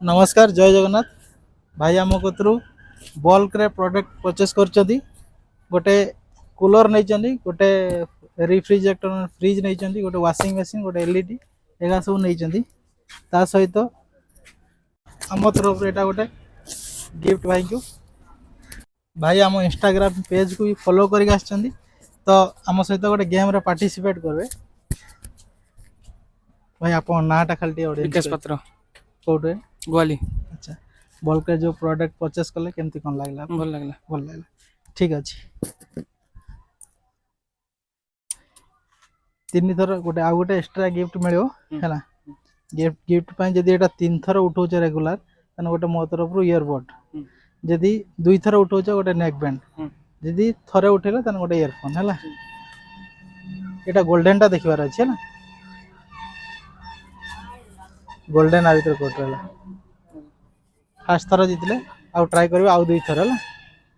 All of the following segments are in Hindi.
नमस्कार जय जगन्नाथ भाई आम कतु बल्क रे प्रोडक्ट परचेस कर गोटे कूलर नहीं गोटे रिफ्रिजरेटर फ्रिज नहीं गोटे वाशिंग मशीन गोटे एलईडी एगा सब नहीं सहित आम तरफ एटा गोटे गिफ्ट भाई को भाई आम इंस्टाग्राम पेज को भी फॉलो करके तो आम सहित गोटे गेम रे पार्टिसिपेट करबे भाई आप नाटा खाली विकास पत्र कौटे ग्वाली अच्छा बल्क जो प्रोडक्ट परचेस कले केमती कौन लगला भल लगला भल लगला ठीक अच्छे तीन थर गोटे आ गोटे एक्स्ट्रा गिफ्ट मिलो है गिफ्ट गिफ्ट पाई जदी एटा तीन थर उठाउछ रेगुलर तने गोटे मो तरफ रु इयरबड जदी दुई थर उठाउछ गोटे नेक बैंड जदी थरे उठेला तने गोटे इयरफोन हैला एटा गोल्डन टा देखबार अछि ना गोल्डन आ भीतर कोट रहला फास्ट थर जितले आउ ट्राई करबे आउ दुई थर हैला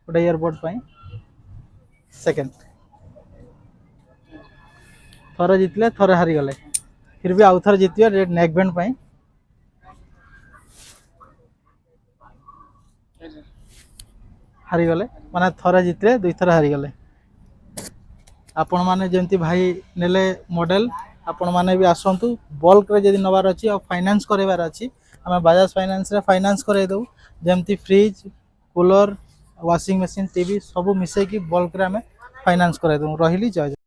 गोटे इयरबड पाई सेकंड थर जितले थर हारी गले फिर भी आउ थर जितियो रेड नेक बैंड पाई हारी गले माने थर जितले दुई थर हारी गले आपण माने जेमती भाई नेले मॉडल आपण माने भी आसंतु बल्क रे जदी नवार अछि और फाइनेंस करेबार अछि हमें बजाज फाइनेंस रे फाइनेंस करे दउ जेमती fridge cooler washing machine TV सब मिसे की बल्क रे हमें फाइनेंस करे दउ रहिली जय